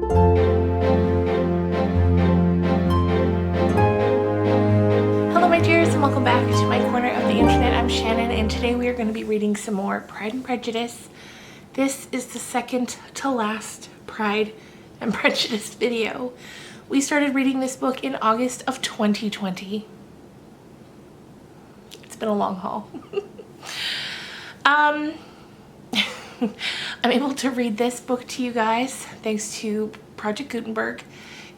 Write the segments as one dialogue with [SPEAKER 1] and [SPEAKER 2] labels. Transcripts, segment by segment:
[SPEAKER 1] Hello my dears, and welcome back to my corner of the internet. I'm Shannon, and today we are going to be reading some more Pride and Prejudice. This is the second to last Pride and Prejudice video. We started reading this book in August of 2020. It's been a long haul. I'm able to read this book to you guys thanks to Project Gutenberg.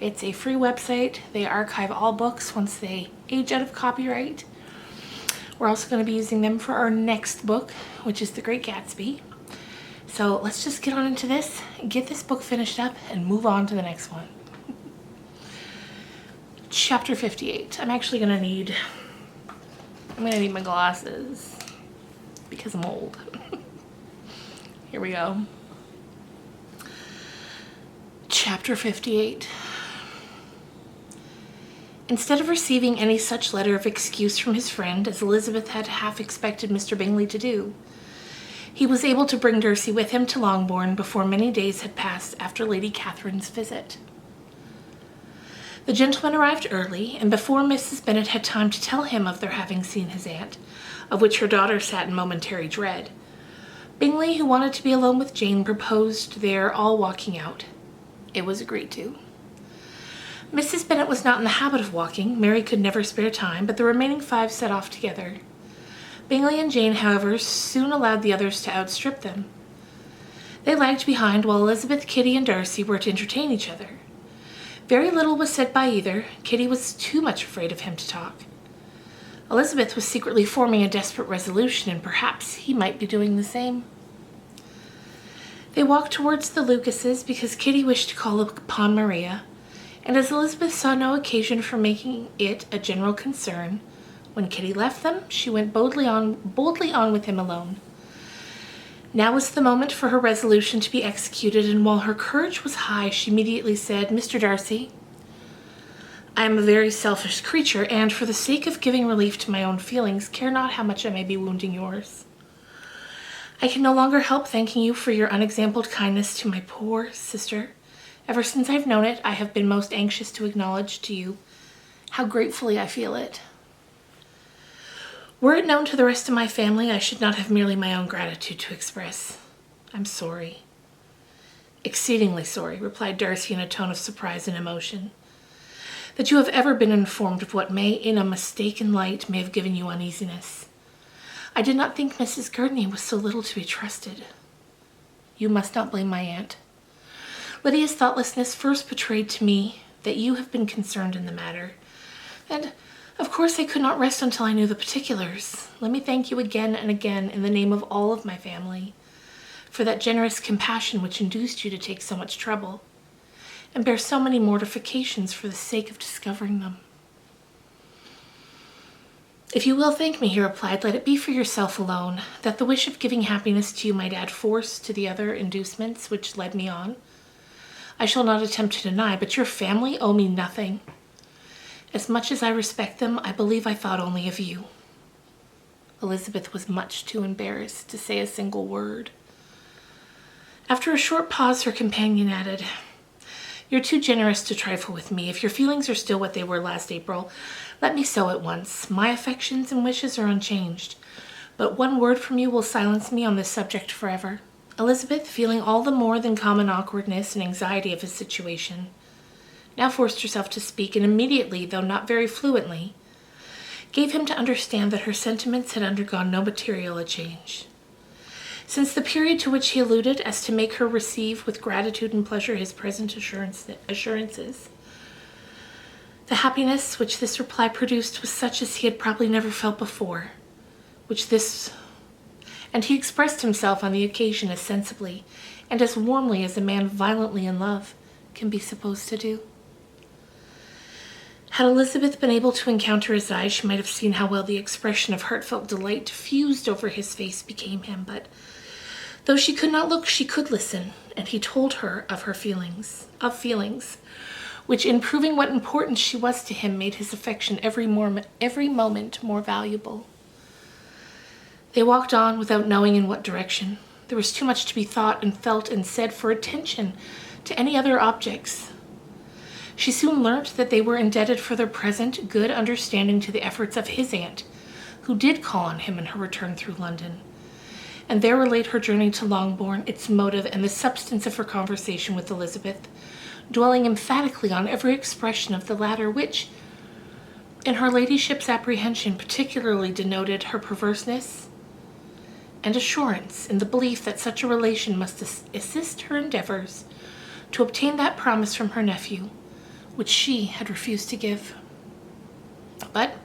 [SPEAKER 1] It's a free website. They archive all books once they age out of copyright. We're also going to be using them for our next book, which is The Great Gatsby. So let's just get on into this, get this book finished up, and move on to the next one. Chapter 58. I'm actually going to need my glasses because I'm old. Here we go. Chapter 58. Instead of receiving any such letter of excuse from his friend as Elizabeth had half expected Mr. Bingley to do, he was able to bring Darcy with him to Longbourn before many days had passed after Lady Catherine's visit. The gentleman arrived early, and before Mrs. Bennet had time to tell him of their having seen his aunt, of which her daughter sat in momentary dread, Bingley, who wanted to be alone with Jane, proposed their all walking out. It was agreed to. Mrs. Bennet was not in the habit of walking. Mary could never spare time, but the remaining five set off together. Bingley and Jane, however, soon allowed the others to outstrip them. They lagged behind while Elizabeth, Kitty, and Darcy were to entertain each other. Very little was said by either. Kitty was too much afraid of him to talk. Elizabeth was secretly forming a desperate resolution, and perhaps he might be doing the same. They walked towards the Lucases because Kitty wished to call upon Maria, and as Elizabeth saw no occasion for making it a general concern, when Kitty left them, she went boldly on with him alone. Now was the moment for her resolution to be executed, and while her courage was high, she immediately said, "Mr. Darcy, I am a very selfish creature, and for the sake of giving relief to my own feelings, care not how much I may be wounding yours. I can no longer help thanking you for your unexampled kindness to my poor sister. Ever since I've known it, I have been most anxious to acknowledge to you how gratefully I feel it. Were it known to the rest of my family, I should not have merely my own gratitude to express. I'm sorry." "Exceedingly sorry," replied Darcy in a tone of surprise and emotion, "that you have ever been informed of what may, in a mistaken light, may have given you uneasiness. I did not think Mrs. Gurney was so little to be trusted. You must not blame my aunt. Lydia's thoughtlessness first betrayed to me that you have been concerned in the matter, and of course I could not rest until I knew the particulars. Let me thank you again and again in the name of all of my family for that generous compassion which induced you to take so much trouble and bear so many mortifications for the sake of discovering them." "If you will thank me," he replied, "let it be for yourself alone, that the wish of giving happiness to you might add force to the other inducements which led me on. I shall not attempt to deny, but your family owe me nothing. As much as I respect them, I believe I thought only of you." Elizabeth was much too embarrassed to say a single word. After a short pause, her companion added, "You're too generous to trifle with me. If your feelings are still what they were last April, let me so at once. My affections and wishes are unchanged, but one word from you will silence me on this subject forever." Elizabeth, feeling all the more than common awkwardness and anxiety of his situation, now forced herself to speak, and immediately, though not very fluently, gave him to understand that her sentiments had undergone no material change. Since the period to which he alluded as to make her receive with gratitude and pleasure his present assurances, the happiness which this reply produced was such as he had probably never felt before, and he expressed himself on the occasion as sensibly and as warmly as a man violently in love can be supposed to do. Had Elizabeth been able to encounter his eyes, she might have seen how well the expression of heartfelt delight diffused over his face became him, but though she could not look, she could listen, and he told her of feelings, which in proving what importance she was to him made his affection every moment more valuable. They walked on without knowing in what direction. There was too much to be thought and felt and said for attention to any other objects. She soon learnt that they were indebted for their present good understanding to the efforts of his aunt, who did call on him in her return through London, and there relate her journey to Longbourn, its motive, and the substance of her conversation with Elizabeth, dwelling emphatically on every expression of the latter, which, in her ladyship's apprehension, particularly denoted her perverseness and assurance in the belief that such a relation must assist her endeavours to obtain that promise from her nephew, which she had refused to give. But,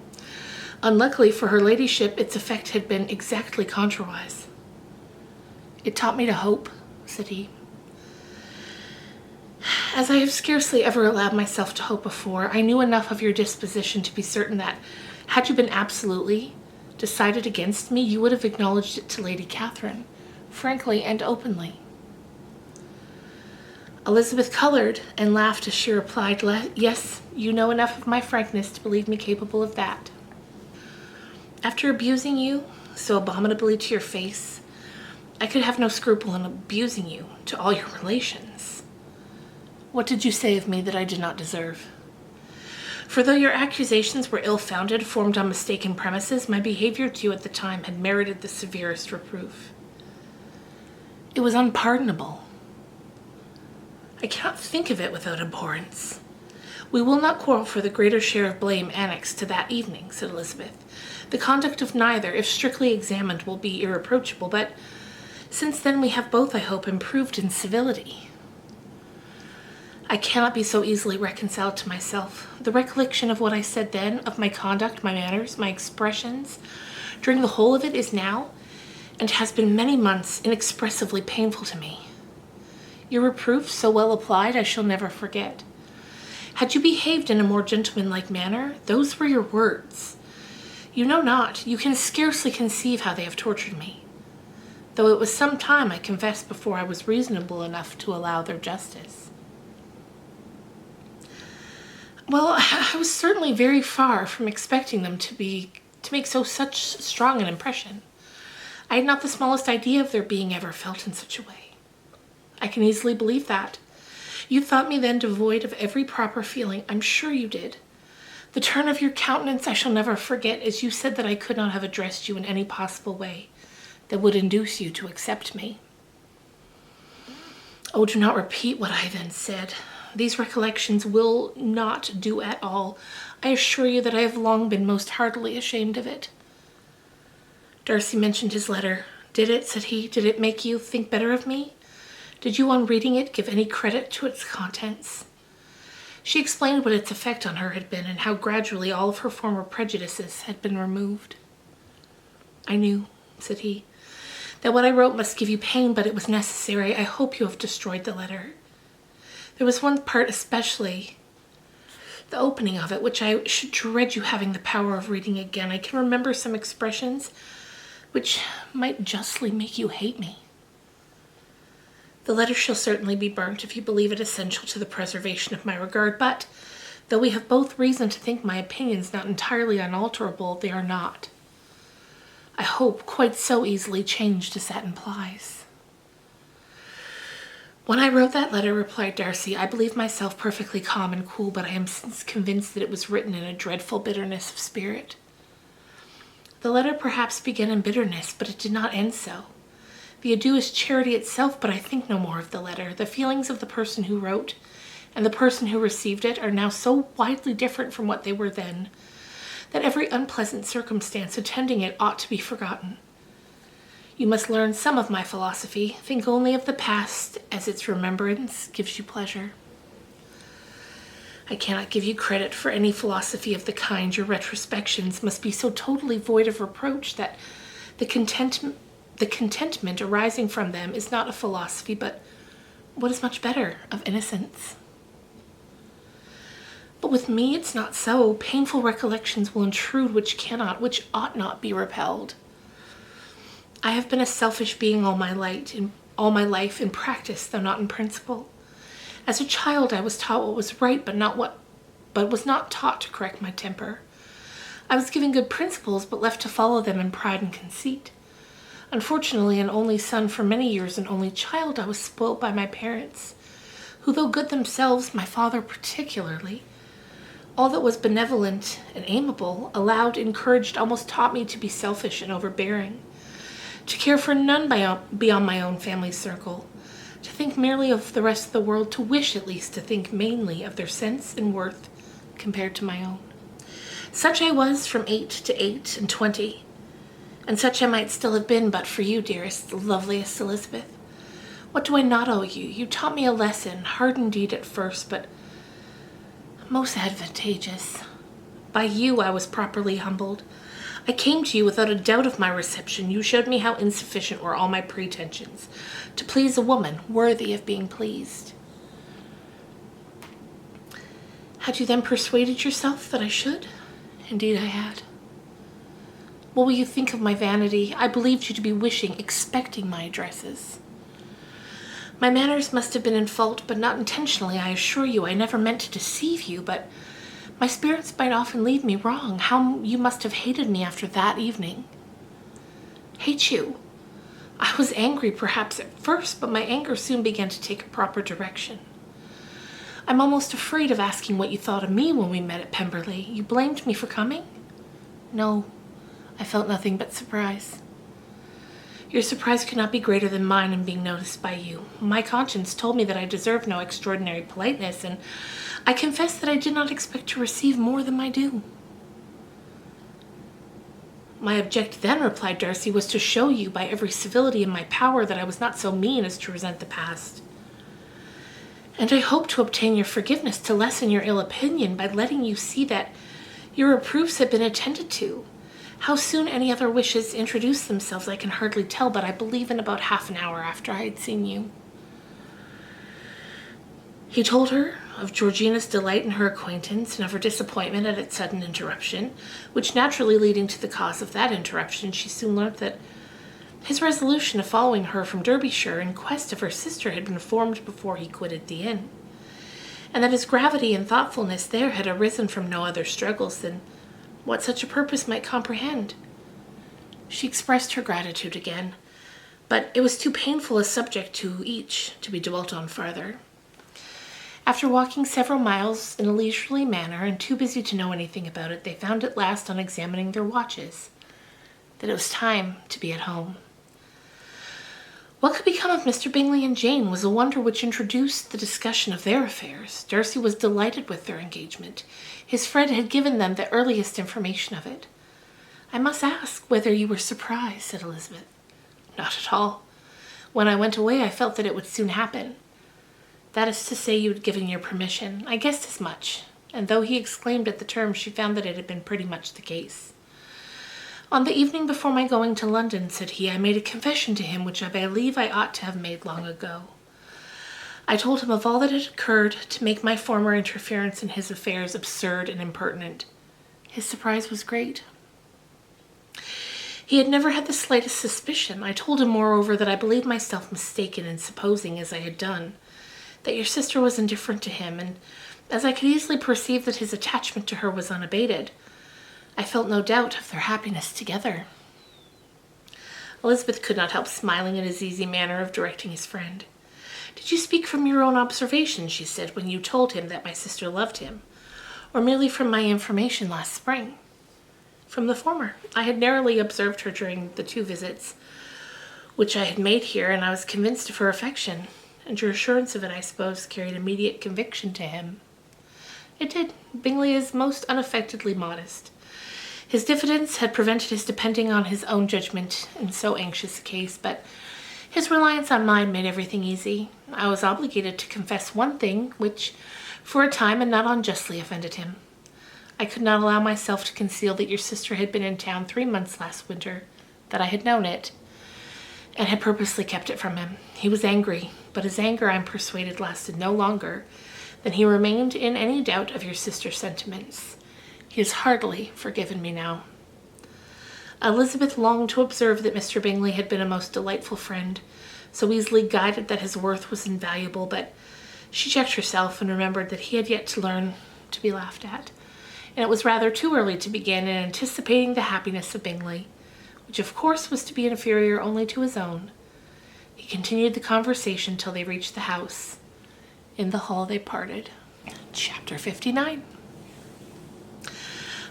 [SPEAKER 1] unluckily for her ladyship, its effect had been exactly contrariwise. "It taught me to hope," said he, "as I have scarcely ever allowed myself to hope before. I knew enough of your disposition to be certain that, had you been absolutely decided against me, you would have acknowledged it to Lady Catherine, frankly and openly." Elizabeth colored and laughed as she replied, "Yes, you know enough of my frankness to believe me capable of that. After abusing you so abominably to your face, I could have no scruple in abusing you to all your relations. What did you say of me that I did not deserve? For though your accusations were ill-founded, formed on mistaken premises, my behavior to you at the time had merited the severest reproof. It was unpardonable. I cannot think of it without abhorrence. We will not quarrel for the greater share of blame annexed to that evening," said Elizabeth. "The conduct of neither, if strictly examined, will be irreproachable, but since then we have both, I hope, improved in civility. I cannot be so easily reconciled to myself. The recollection of what I said then, of my conduct, my manners, my expressions, during the whole of it is now, and has been many months, inexpressibly painful to me. Your reproof, so well applied, I shall never forget. Had you behaved in a more gentlemanlike manner, those were your words. You know not, you can scarcely conceive how they have tortured me, though it was some time, I confess, before I was reasonable enough to allow their justice." Well, I was certainly very far from expecting them to make such strong an impression. I had not the smallest idea of their being ever felt in such a way. I can easily believe that. You thought me then devoid of every proper feeling. I'm sure you did. The turn of your countenance I shall never forget, as you said that I could not have addressed you in any possible way that would induce you to accept me. Oh, do not repeat what I then said. These recollections will not do at all. I assure you that I have long been most heartily ashamed of it." Darcy mentioned his letter. "Did it," said he, "did it make you think better of me? Did you, on reading it, give any credit to its contents?" She explained what its effect on her had been, and how gradually all of her former prejudices had been removed. "I knew," said he, "that what I wrote must give you pain, but it was necessary. I hope you have destroyed the letter. There was one part especially, the opening of it, which I should dread you having the power of reading again. I can remember some expressions which might justly make you hate me. The letter shall certainly be burnt if you believe it essential to the preservation of my regard, but though we have both reason to think my opinions not entirely unalterable, they are not, I hope, quite so easily changed as that implies." "When I wrote that letter," replied Darcy, "I believed myself perfectly calm and cool, but I am since convinced that it was written in a dreadful bitterness of spirit. The letter perhaps began in bitterness, but it did not end so. The adieu is charity itself, but I think no more of the letter. The feelings of the person who wrote and the person who received it are now so widely different from what they were then, that every unpleasant circumstance attending it ought to be forgotten. You must learn some of my philosophy. Think only of the past as its remembrance gives you pleasure. I cannot give you credit for any philosophy of the kind. Your retrospections must be so totally void of reproach that the contentment arising from them is not a philosophy, but what is much better, of innocence. But with me it's not so. Painful recollections will intrude which ought not be repelled. I have been a selfish being all my life in practice, though not in principle. As a child I was taught what was right, but was not taught to correct my temper. I was given good principles, but left to follow them in pride and conceit. Unfortunately, an only son for many years, an only child, I was spoilt by my parents, who, though good themselves, my father particularly, all that was benevolent and amiable, allowed, encouraged, almost taught me to be selfish and overbearing, to care for none beyond my own family circle, to think merely of the rest of the world, to wish at least to think mainly of their sense and worth compared to my own. Such I was from 8 to 8 and 20, and such I might still have been but for you, dearest, loveliest Elizabeth. What do I not owe you? You taught me a lesson, hard indeed at first, but most advantageous. By you I was properly humbled. I came to you without a doubt of my reception. You showed me how insufficient were all my pretensions to please a woman worthy of being pleased. Had you then persuaded yourself that I should? Indeed I had. What will you think of my vanity? I believed you to be wishing, expecting my addresses. My manners must have been in fault, but not intentionally, I assure you. I never meant to deceive you, but my spirits might often lead me wrong. How you must have hated me after that evening. Hate you? I was angry perhaps at first, but my anger soon began to take a proper direction. I'm almost afraid of asking what you thought of me when we met at Pemberley. You blamed me for coming? No, I felt nothing but surprise. Your surprise could not be greater than mine in being noticed by you. My conscience told me that I deserved no extraordinary politeness, and I confess that I did not expect to receive more than my due. My object then, replied Darcy, was to show you by every civility in my power that I was not so mean as to resent the past. And I hope to obtain your forgiveness, to lessen your ill opinion by letting you see that your reproofs had been attended to. How soon any other wishes introduced themselves I can hardly tell, but I believe in about half an hour after I had seen you. He told her of Georgina's delight in her acquaintance and of her disappointment at its sudden interruption, which naturally leading to the cause of that interruption, she soon learnt that his resolution of following her from Derbyshire in quest of her sister had been formed before he quitted the inn, and that his gravity and thoughtfulness there had arisen from no other struggles than what such a purpose might comprehend. She expressed her gratitude again, but it was too painful a subject to each to be dwelt on farther. After walking several miles in a leisurely manner and too busy to know anything about it, they found at last, on examining their watches, that it was time to be at home. What could become of Mr. Bingley and Jane was a wonder which introduced the discussion of their affairs. Darcy was delighted with their engagement. His friend had given them the earliest information of it. I must ask whether you were surprised, said Elizabeth. Not at all. When I went away, I felt that it would soon happen. That is to say, you had given your permission. I guessed as much, and though he exclaimed at the term, she found that it had been pretty much the case. On the evening before my going to London, said he, I made a confession to him which I believe I ought to have made long ago. I told him of all that had occurred to make my former interference in his affairs absurd and impertinent. His surprise was great. He had never had the slightest suspicion. I told him, moreover, that I believed myself mistaken in supposing, as I had done, that your sister was indifferent to him, and as I could easily perceive that his attachment to her was unabated, I felt no doubt of their happiness together. Elizabeth could not help smiling at his easy manner of directing his friend. Did you speak from your own observation, she said, when you told him that my sister loved him, or merely from my information last spring? From the former. I had narrowly observed her during the 2 visits which I had made here, and I was convinced of her affection, and your assurance of it, I suppose, carried immediate conviction to him. It did. Bingley is most unaffectedly modest. His diffidence had prevented his depending on his own judgment in so anxious a case, but his reliance on mine made everything easy. I was obligated to confess one thing which, for a time and not unjustly, offended him. I could not allow myself to conceal that your sister had been in town 3 months last winter, that I had known it, and had purposely kept it from him. He was angry, but his anger, I am persuaded, lasted no longer than he remained in any doubt of your sister's sentiments. He has heartily forgiven me now. Elizabeth longed to observe that Mr. Bingley had been a most delightful friend, so easily guided that his worth was invaluable, but she checked herself and remembered that he had yet to learn to be laughed at, and it was rather too early to begin in anticipating the happiness of Bingley, which of course was to be inferior only to his own. He continued the conversation till they reached the house, In the hall they parted. Chapter 59.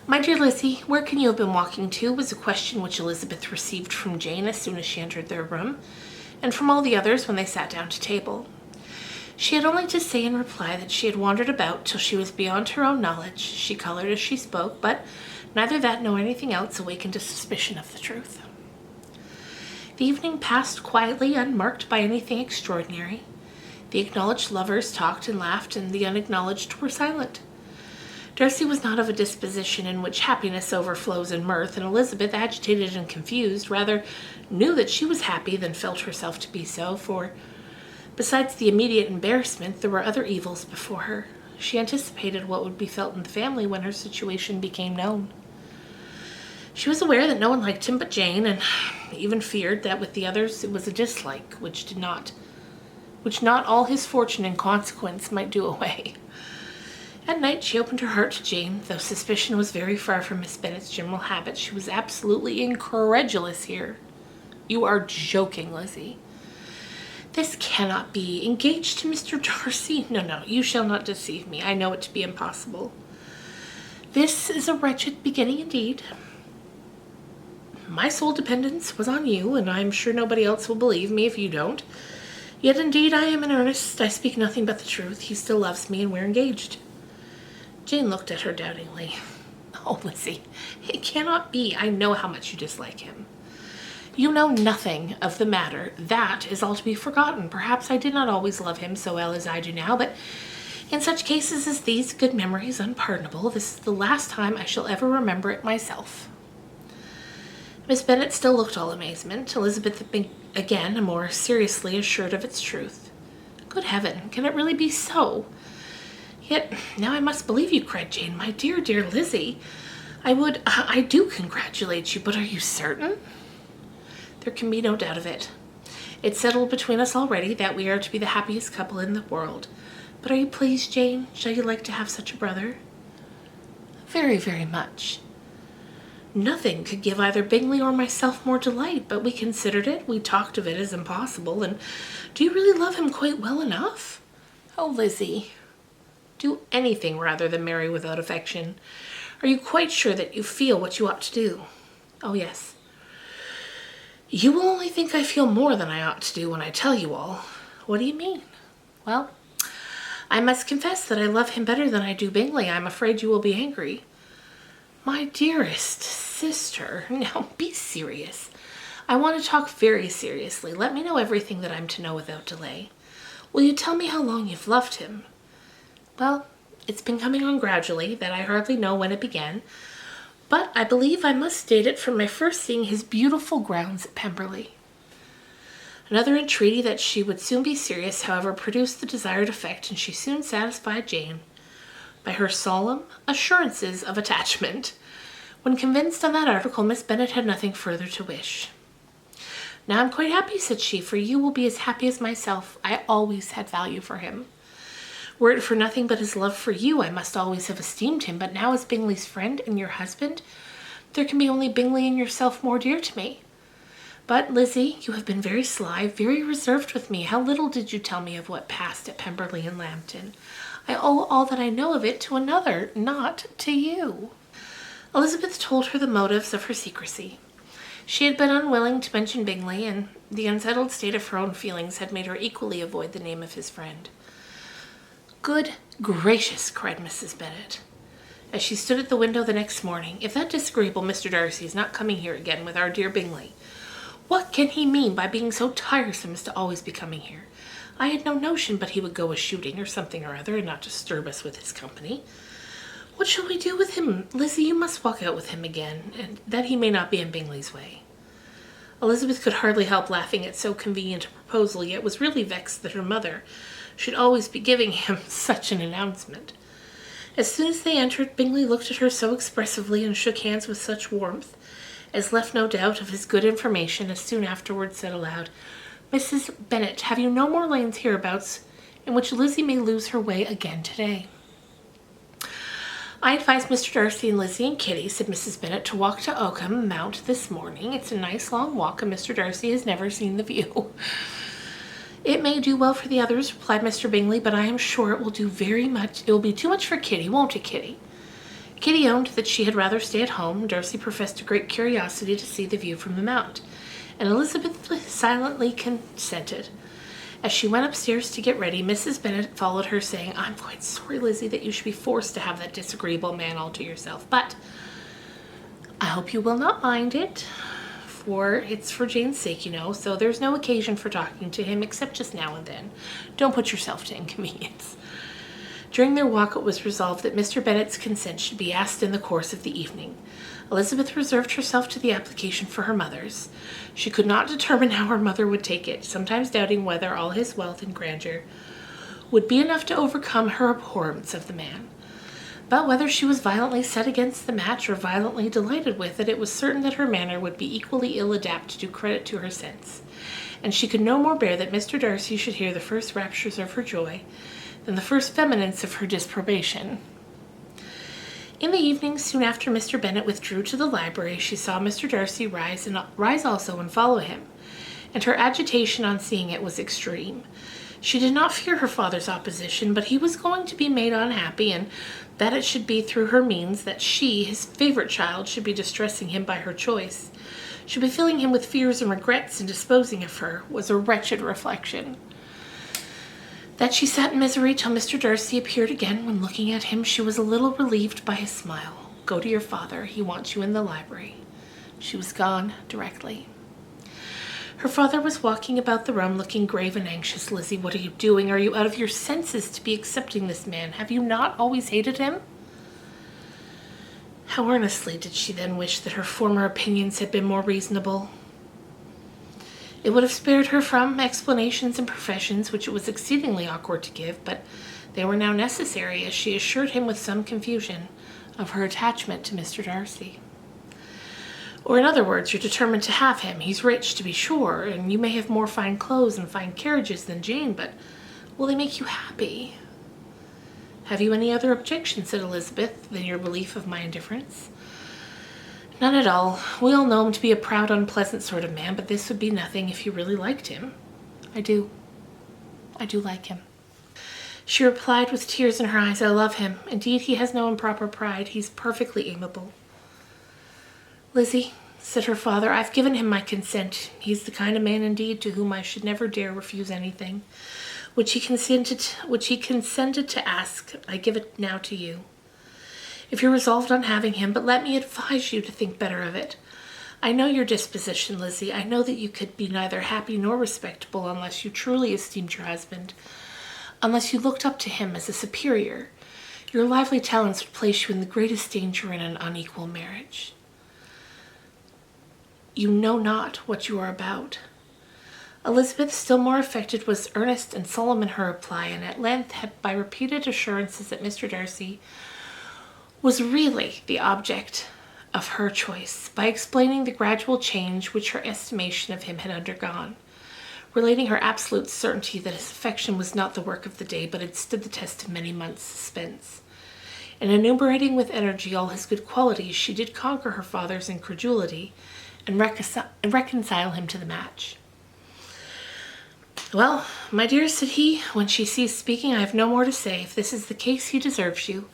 [SPEAKER 1] "My dear Lizzie, where can you have been walking to?" was a question which Elizabeth received from Jane as soon as she entered their room, and from all the others when they sat down to table. She had only to say in reply that she had wandered about till she was beyond her own knowledge. She colored as she spoke, but neither that nor anything else awakened a suspicion of the truth. The evening passed quietly, unmarked by anything extraordinary. The acknowledged lovers talked and laughed, and the unacknowledged were silent. Darcy was not of a disposition in which happiness overflows in mirth, and Elizabeth, agitated and confused, rather knew that she was happy than felt herself to be so, for, besides the immediate embarrassment, there were other evils before her. She anticipated what would be felt in the family when her situation became known. She was aware that no one liked him but Jane, and even feared that with the others it was a dislike which not all his fortune and consequence might do away. At night she opened her heart to Jane. Though suspicion was very far from Miss Bennet's general habit, she was absolutely incredulous here. "You are joking, Lizzie." "This cannot be. Engaged to Mr. Darcy? No, you shall not deceive me. I know it to be impossible." "This is a wretched beginning indeed." "My sole dependence was on you, and I am sure nobody else will believe me if you don't. Yet indeed I am in earnest. I speak nothing but the truth. He still loves me, and we're engaged." Jane looked at her doubtingly. "Oh, Lizzie, it cannot be. I know how much you dislike him." "You know nothing of the matter. That is all to be forgotten. Perhaps I did not always love him so well as I do now, but in such cases as these, good memory is unpardonable. This is the last time I shall ever remember it myself." Miss Bennet still looked all amazement. Elizabeth again more seriously assured of its truth. "Good heaven, can it really be so? Yet now I must believe you," cried Jane. "My dear, dear Lizzie, I do congratulate you, but are you certain?" "There can be no doubt of it. It's settled between us already that we are to be the happiest couple in the world. But are you pleased, Jane? Shall you like to have such a brother?" "Very, very much." "Nothing could give either Bingley or myself more delight, but we considered it, we talked of it as impossible, and do you really love him quite well enough?" "Oh, Lizzie." "Do anything rather than marry without affection. Are you quite sure that you feel what you ought to do?" "Oh, yes." "You will only think I feel more than I ought to do when I tell you all." "What do you mean?" "Well, I must confess that I love him better than I do Bingley. I'm afraid you will be angry." "My dearest sister, now be serious. I want to talk very seriously. Let me know everything that I'm to know without delay. Will you tell me how long you've loved him?" "Well, it's been coming on gradually, that I hardly know when it began, but I believe I must date it from my first seeing his beautiful grounds at Pemberley." Another entreaty that she would soon be serious, however, produced the desired effect, and she soon satisfied Jane by her solemn assurances of attachment. When convinced on that article, Miss Bennet had nothing further to wish. "Now I'm quite happy," said she, "for you will be as happy as myself. I always had value for him. Were it for nothing but his love for you, I must always have esteemed him, but now as Bingley's friend and your husband, there can be only Bingley and yourself more dear to me. But, Lizzie, you have been very sly, very reserved with me. How little did you tell me of what passed at Pemberley and Lambton? I owe all that I know of it to another, not to you." Elizabeth told her the motives of her secrecy. She had been unwilling to mention Bingley, and the unsettled state of her own feelings had made her equally avoid the name of his friend. "Good gracious!" cried Mrs. Bennet, as she stood at the window the next morning. "If that disagreeable Mr. Darcy is not coming here again with our dear Bingley, what can he mean by being so tiresome as to always be coming here? I had no notion but he would go a-shooting or something or other, and not disturb us with his company. What shall we do with him? Lizzie, you must walk out with him again, and that he may not be in Bingley's way." Elizabeth could hardly help laughing at so convenient a proposal, yet was really vexed that her mother should always be giving him such an announcement. As soon as they entered, Bingley looked at her so expressively and shook hands with such warmth as left no doubt of his good information, as soon afterwards said aloud, "Mrs. Bennet, have you no more lanes hereabouts in which Lizzie may lose her way again today?" "I advised Mr. Darcy and Lizzie and Kitty," said Mrs. Bennet, "to walk to Oakham Mount this morning. It's a nice long walk, and Mr. Darcy has never seen the view." "It may do well for the others," replied Mr. Bingley, "but I am sure it will be too much for Kitty, won't it, Kitty?" Kitty owned that she had rather stay at home. Darcy professed a great curiosity to see the view from the Mount, and Elizabeth silently consented. As she went upstairs to get ready, Mrs. Bennet followed her, saying, "I'm quite sorry, Lizzie, that you should be forced to have that disagreeable man all to yourself, but I hope you will not mind it, for it's for Jane's sake, so there's no occasion for talking to him except just now and then. Don't put yourself to inconvenience." During their walk, it was resolved that Mr. Bennet's consent should be asked in the course of the evening. Elizabeth reserved herself to the application for her mother's. She could not determine how her mother would take it, sometimes doubting whether all his wealth and grandeur would be enough to overcome her abhorrence of the man. But whether she was violently set against the match or violently delighted with it, it was certain that her manner would be equally ill adapted to do credit to her sense, and she could no more bear that Mr. Darcy should hear the first raptures of her joy than the first vehemence of her disapprobation. In the evening, soon after Mr. Bennet withdrew to the library, she saw Mr. Darcy rise also and follow him, and her agitation on seeing it was extreme. She did not fear her father's opposition, but he was going to be made unhappy, and that it should be through her means that she, his favourite child, should be distressing him by her choice, should be filling him with fears and regrets in disposing of her, was a wretched reflection. That she sat in misery till Mr. Darcy appeared again. When looking at him, she was a little relieved by his smile. "Go to your father. He wants you in the library." She was gone directly. Her father was walking about the room, looking grave and anxious. "Lizzie, what are you doing? Are you out of your senses to be accepting this man? Have you not always hated him?" How earnestly did she then wish that her former opinions had been more reasonable. It would have spared her from explanations and professions which it was exceedingly awkward to give, but they were now necessary, as she assured him with some confusion of her attachment to Mr. Darcy. "Or in other words, you're determined to have him. He's rich, to be sure, and you may have more fine clothes and fine carriages than Jane, but will they make you happy?" "Have you any other objection," said Elizabeth, "than your belief of my indifference?" "None at all. We all know him to be a proud, unpleasant sort of man, but this would be nothing if you really liked him." I do like him," she replied with tears in her eyes. "I love him. Indeed, he has no improper pride. He's perfectly amiable." "Lizzie," said her father, "I've given him my consent. He's the kind of man, indeed, to whom I should never dare refuse anything which he consented to ask. I give it now to you, if you're resolved on having him, but let me advise you to think better of it. I know your disposition, Lizzie. I know that you could be neither happy nor respectable unless you truly esteemed your husband, unless you looked up to him as a superior. Your lively talents would place you in the greatest danger in an unequal marriage. You know not what you are about." Elizabeth, still more affected, was earnest and solemn in her reply, and at length, by repeated assurances that Mr. Darcy was really the object of her choice, by explaining the gradual change which her estimation of him had undergone, relating her absolute certainty that his affection was not the work of the day, but had stood the test of many months' suspense, and enumerating with energy all his good qualities, she did conquer her father's incredulity and reconcile him to the match. "Well, my dear," said he, when she ceased speaking, "I have no more to say. If this is the case, he deserves you.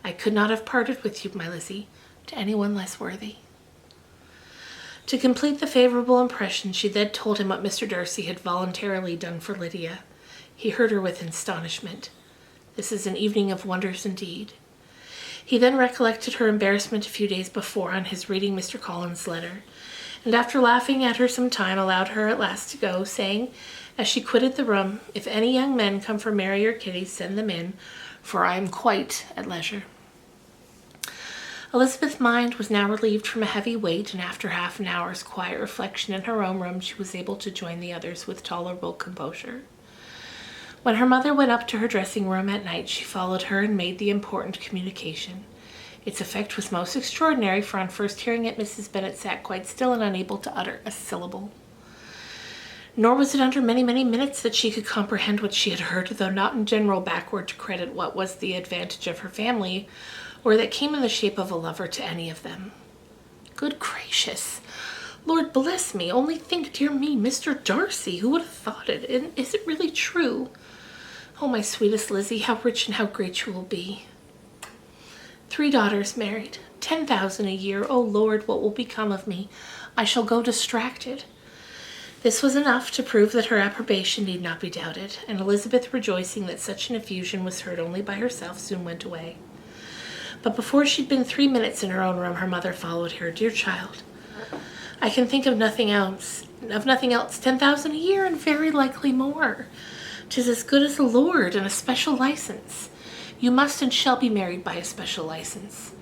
[SPEAKER 1] I could not have parted with you, my Lizzie, to anyone less worthy." To complete the favourable impression, she then told him what Mr. Darcy had voluntarily done for Lydia. He heard her with astonishment. This is an evening of wonders indeed. He then recollected her embarrassment a few days before on his reading Mr. Collins's letter, and after laughing at her some time, allowed her at last to go, saying, as she quitted the room, "If any young men come for Mary or Kitty, send them in, for I am quite at leisure." Elizabeth's mind was now relieved from a heavy weight, and after half an hour's quiet reflection in her own room, she was able to join the others with tolerable composure. When her mother went up to her dressing-room at night, she followed her and made the important communication. Its effect was most extraordinary, for on first hearing it, Mrs. Bennet sat quite still and unable to utter a syllable. Nor was it under many, many minutes that she could comprehend what she had heard, though not in general backward to credit what was the advantage of her family, or that came in the shape of a lover to any of them. Good gracious! Lord bless me, only think, dear me, Mr. Darcy, who would have thought it? And is it really true? Oh, my sweetest Lizzie, how rich and how great you will be. 3 daughters married, 10,000 a year. Oh, Lord, what will become of me? I shall go distracted. This was enough to prove that her approbation need not be doubted, and Elizabeth, rejoicing that such an effusion was heard only by herself, soon went away. But before she'd been 3 minutes in her own room, her mother followed her. Dear child, I can think of nothing else. 10,000 a year, and very likely more. 'Tis as good as a lord and a special license. You must and shall be married by a special license.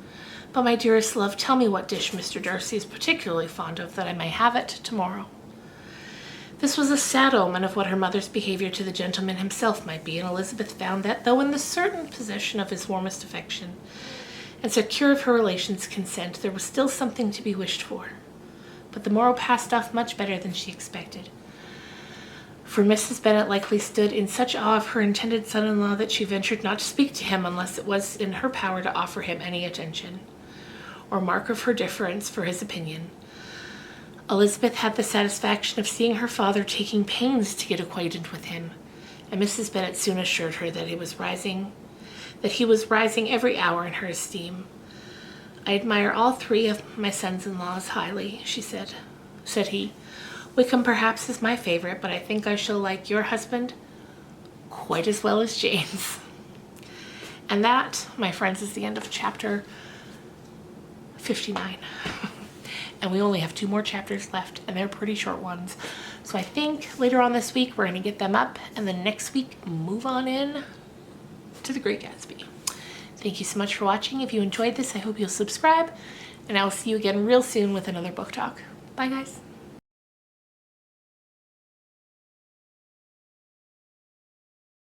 [SPEAKER 1] But my dearest love, tell me what dish Mr. Darcy is particularly fond of, that I may have it tomorrow. This was a sad omen of what her mother's behavior to the gentleman himself might be, and Elizabeth found that, though in the certain possession of his warmest affection, and secure of her relations' consent, there was still something to be wished for. But the morrow passed off much better than she expected. For Mrs. Bennet likely stood in such awe of her intended son-in-law that she ventured not to speak to him unless it was in her power to offer him any attention, or mark of her deference for his opinion. Elizabeth had the satisfaction of seeing her father taking pains to get acquainted with him, and Mrs. Bennet soon assured her that he was rising every hour in her esteem. I admire all 3 of my sons-in-laws highly, said he. Wickham perhaps is my favorite, but I think I shall like your husband quite as well as Jane's. And that, my friends, is the end of chapter 59. And we only have 2 more chapters left, and they're pretty short ones. So I think later on this week we're going to get them up, and then next week move on in to The Great Gatsby. Thank you so much for watching. If you enjoyed this, I hope you'll subscribe, and I will see you again real soon with another book talk. Bye, guys.